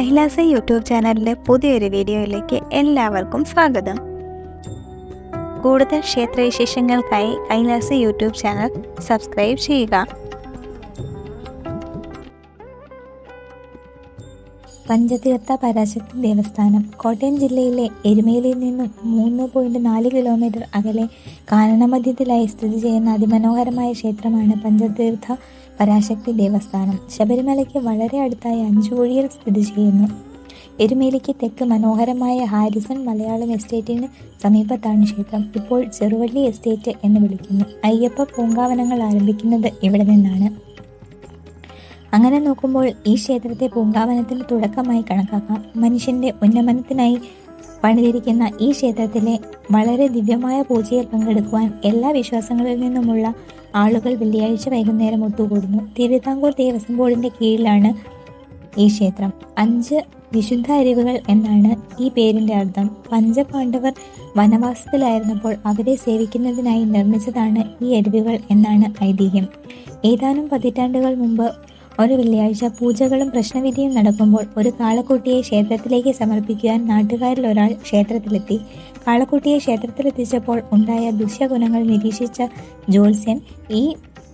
Kailasa YouTube ചാനലിലെ പുതിയൊരു വീഡിയോയിലേക്ക് എല്ലാവർക്കും സ്വാഗതം. കൂടുതൽ ക്ഷേത്രവിശേഷങ്ങൾക്കായി കൈലാസ യൂട്യൂബ് ചാനൽ സബ്സ്ക്രൈബ് ചെയ്യുക. പഞ്ചതീർത്ഥ പരാശക്തി ദേവസ്ഥാനം കോട്ടയം ജില്ലയിലെ എരുമേലിയിൽ നിന്നും 3.4 കിലോമീറ്റർ അകലെ കാനനമധ്യത്തിലായി സ്ഥിതി ചെയ്യുന്ന അതിമനോഹരമായ ക്ഷേത്രമാണ് പഞ്ചതീർത്ഥ പരാശക്തി ദേവസ്ഥാനം. ശബരിമലയ്ക്ക് വളരെ അടുത്തായി അഞ്ചുകുഴിയിൽ സ്ഥിതി ചെയ്യുന്നു. എരുമേലിക്ക് തെക്ക് മനോഹരമായ ഹാരിസൺ മലയാളം എസ്റ്റേറ്റിന് സമീപത്താണ് ക്ഷേത്രം. ഇപ്പോൾ ചെറുവള്ളി എസ്റ്റേറ്റ് എന്ന് വിളിക്കുന്നു. അയ്യപ്പ പൂങ്കാവനങ്ങൾ ആരംഭിക്കുന്നത് ഇവിടെ നിന്നാണ്. അങ്ങനെ നോക്കുമ്പോൾ ഈ ക്ഷേത്രത്തെ പൂങ്കാവനത്തിന് തുടക്കമായി കണക്കാക്കാം. മനുഷ്യന്റെ ഉന്നമനത്തിനായി പണിതിരിക്കുന്ന ഈ ക്ഷേത്രത്തിലെ വളരെ ദിവ്യമായ പൂജയിൽ പങ്കെടുക്കുവാൻ എല്ലാ വിശ്വാസങ്ങളിൽ നിന്നുമുള്ള ആളുകൾ വെള്ളിയാഴ്ച വൈകുന്നേരം ഒത്തുകൂടുന്നു. തിരുവിതാംകൂർ ദേവസ്വം ബോർഡിന്റെ കീഴിലാണ് ഈ ക്ഷേത്രം. 5 വിശുദ്ധ അരുവികൾ എന്നാണ് ഈ പേരിന്റെ അർത്ഥം. പഞ്ചപാണ്ഡവർ വനവാസത്തിലായിരുന്നപ്പോൾ അവരെ സേവിക്കുന്നതിനായി നിർമ്മിച്ചതാണ് ഈ അരുവികൾ എന്നാണ് ഐതിഹ്യം. ഏതാനും പതിറ്റാണ്ടുകൾ മുമ്പ് ഒരു വെള്ളിയാഴ്ച പൂജകളും പ്രശ്നവിധിയും നടക്കുമ്പോൾ ഒരു കാളക്കുട്ടിയെ ക്ഷേത്രത്തിലേക്ക് സമർപ്പിക്കുവാൻ നാട്ടുകാരിൽ ഒരാൾ ക്ഷേത്രത്തിലെത്തി. കാളക്കുട്ടിയെ ക്ഷേത്രത്തിലെത്തിച്ചപ്പോൾ ഉണ്ടായ ദുഷ്യഗുണങ്ങൾ നിരീക്ഷിച്ച ജ്യോത്സ്യൻ ഈ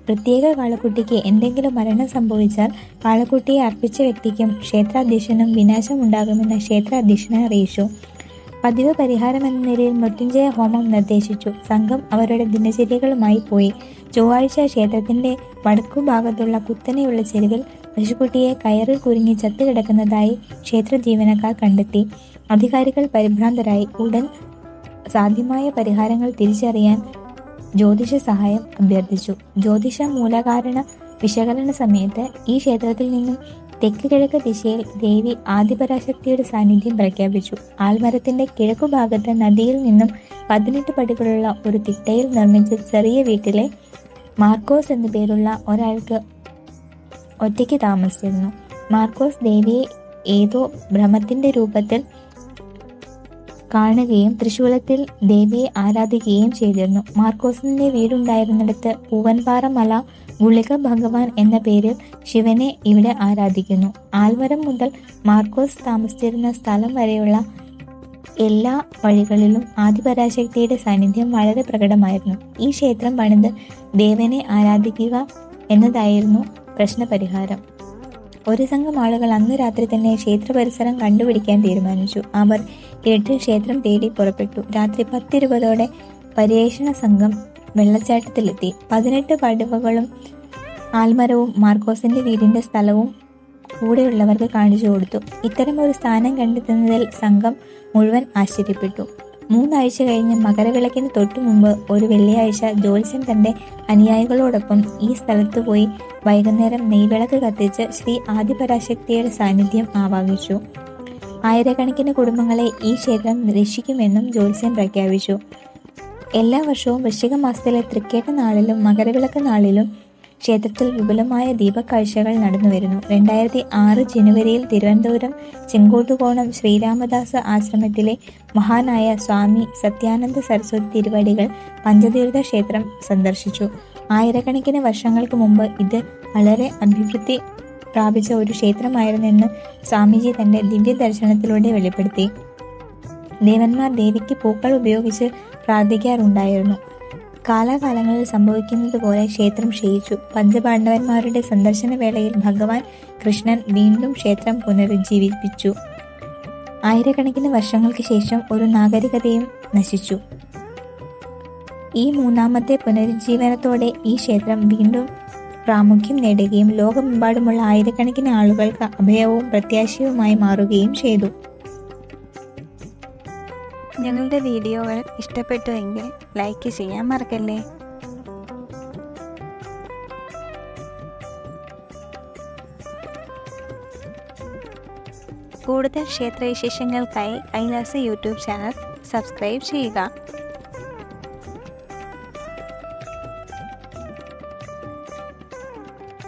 പ്രത്യേക കാളക്കുട്ടിക്ക് എന്തെങ്കിലും മരണം സംഭവിച്ചാൽ കാളക്കുട്ടിയെ അർപ്പിച്ച വ്യക്തിക്കും ക്ഷേത്രാധ്യക്ഷനും വിനാശമുണ്ടാകുമെന്ന് ക്ഷേത്രാധ്യക്ഷനെ അറിയിച്ചു. പതിവ് പരിഹാരമെന്ന നിലയിൽ മൃത്യുഞ്ജയ ഹോമം നിർദ്ദേശിച്ചു. സംഘം അവരുടെ ദിനചര്യകളുമായി പോയി. ചൊവ്വാഴ്ച ക്ഷേത്രത്തിന്റെ വടക്കുഭാഗത്തുള്ള കുത്തനെയുള്ള ചെരുവിൽ പശുക്കുട്ടിയെ കയറിൽ കുരുങ്ങി ചത്തുകിടക്കുന്നതായി ക്ഷേത്ര ജീവനക്കാർ കണ്ടെത്തി. അധികാരികൾ പരിഭ്രാന്തരായി. ഉടൻ സാധ്യമായ പരിഹാരങ്ങൾ തിരിച്ചറിയാൻ ജ്യോതിഷ സഹായം അഭ്യർത്ഥിച്ചു. ജ്യോതിഷ മൂലകാരണ വിശകലന സമയത്ത് ഈ ക്ഷേത്രത്തിൽ നിന്നും തെക്ക് കിഴക്ക് ദിശയിൽ ദേവി ആദിപരാശക്തിയുടെ സാന്നിധ്യം പ്രഖ്യാപിച്ചു. ആൽമരത്തിന്റെ കിഴക്കുഭാഗത്ത് നദിയിൽ നിന്നും 18 പടികളുള്ള ഒരു തിട്ടയിൽ നിർമ്മിച്ച ചെറിയ വീട്ടിലെ മാർക്കോസ് എന്നു പേരുള്ള ഒരാൾക്ക് ഒറ്റയ്ക്ക് താമസിച്ചിരുന്നു. മാർക്കോസ് ദേവിയെ ഏതോ ഭ്രമത്തിന്റെ രൂപത്തിൽ കാണുകയും തൃശൂലത്തിൽ ദേവിയെ ആരാധിക്കുകയും ചെയ്തിരുന്നു. മാർക്കോസിന്റെ വീടുണ്ടായിരുന്നിടത്ത് പൂവൻപാറ മല ഗുളിക ഭഗവാൻ എന്ന പേരിൽ ശിവനെ ഇവിടെ ആരാധിക്കുന്നു. ആൽമരം മുതൽ മാർക്കോസ് താമസിച്ചിരുന്ന സ്ഥലം വരെയുള്ള എല്ലാ വഴികളിലും ആദിപരാശക്തിയുടെ സാന്നിധ്യം വളരെ പ്രകടമായിരുന്നു. ഈ ക്ഷേത്രം പണിത് ദേവനെ ആരാധിക്കുക എന്നതായിരുന്നു പ്രശ്നപരിഹാരം. ഒരു സംഘം ആളുകൾ അന്ന് രാത്രി തന്നെ ക്ഷേത്ര പരിസരം കണ്ടുപിടിക്കാൻ തീരുമാനിച്ചു. അവർ ഇരുട്ടിൽ ക്ഷേത്രം തേടി പുറപ്പെട്ടു. രാത്രി 10:20 പര്യവേഷണ സംഘം വെള്ളച്ചാട്ടത്തിലെത്തി. 18 പടിവുകളും ആൽമരവും മാർക്കോസിന്റെ വീടിന്റെ സ്ഥലവും കൂടെയുള്ളവർക്ക് കാണിച്ചു കൊടുത്തു. ഇത്തരം ഒരു സ്ഥാനം കണ്ടെത്തുന്നതിൽ സംഘം മുഴുവൻ ആശ്ചര്യപ്പെട്ടു. 3 ആഴ്ച കഴിഞ്ഞ് മകരവിളക്കിന് തൊട്ടു മുമ്പ് ഒരു വെള്ളിയാഴ്ച ജ്യോത്സ്യൻ തന്റെ അനുയായികളോടൊപ്പം ഈ സ്ഥലത്ത് പോയി വൈകുന്നേരം നെയ്വിളക്ക് കത്തിച്ച് ശ്രീ ആദിപരാശക്തിയുടെ സാന്നിധ്യം ആവാഹിച്ചു. ആയിരക്കണക്കിന് കുടുംബങ്ങളെ ഈ ക്ഷേത്രം രക്ഷിക്കുമെന്നും ജ്യോത്സ്യൻ പ്രഖ്യാപിച്ചു. എല്ലാ വർഷവും വൃശ്ചിക മാസത്തിലെ തൃക്കേട്ട നാളിലും മകരവിളക്ക് നാളിലും ക്ഷേത്രത്തിൽ വിപുലമായ ദീപക്കാഴ്ചകൾ നടന്നുവരുന്നു. 2006 ജനുവരിയിൽ തിരുവനന്തപുരം ചെങ്കോട്ടുകോണം ശ്രീരാമദാസ ആശ്രമത്തിലെ മഹാനായ സ്വാമി സത്യാനന്ദ സരസ്വതി തിരുവടികൾ പഞ്ചതീർത്ഥ ക്ഷേത്രം സന്ദർശിച്ചു. ആയിരക്കണക്കിന് വർഷങ്ങൾക്ക് മുമ്പ് ഇത് വളരെ അഭിവൃദ്ധി പ്രാപിച്ച ഒരു ക്ഷേത്രമായിരുന്നെന്ന് സ്വാമിജി തന്റെ ദിവ്യ ദർശനത്തിലൂടെ വെളിപ്പെടുത്തി. ദേവന്മാർ ദേവിക്ക് പൂക്കൾ ഉപയോഗിച്ച് പ്രാർത്ഥിക്കാറുണ്ടായിരുന്നു. കാലാകാലങ്ങളിൽ സംഭവിക്കുന്നത് പോലെ ക്ഷേത്രം ക്ഷയിച്ചു. പഞ്ചപാണ്ഡവന്മാരുടെ സന്ദർശന വേളയിൽ ഭഗവാൻ കൃഷ്ണൻ വീണ്ടും ക്ഷേത്രം പുനരുജ്ജീവിപ്പിച്ചു. ആയിരക്കണക്കിന് വർഷങ്ങൾക്ക് ശേഷം ഒരു നാഗരികതയും നശിച്ചു. ഈ 3ാമത്തെ പുനരുജ്ജീവനത്തോടെ ഈ ക്ഷേത്രം വീണ്ടും പ്രാമുഖ്യം നേടുകയും ലോകമെമ്പാടുമുള്ള ആയിരക്കണക്കിന് ആളുകൾക്ക് അഭയവും പ്രത്യാശയുമായി മാറുകയും ചെയ്തു. ഞങ്ങളുടെ വീഡിയോകൾ ഇഷ്ടപ്പെട്ടുവെങ്കിൽ ലൈക്ക് ചെയ്യാൻ മറക്കല്ലേ. കൂടുതൽ ക്ഷേത്രവിശേഷങ്ങൾക്കായി കൈലാസ യൂട്യൂബ് ചാനൽ സബ്സ്ക്രൈബ് ചെയ്യുക.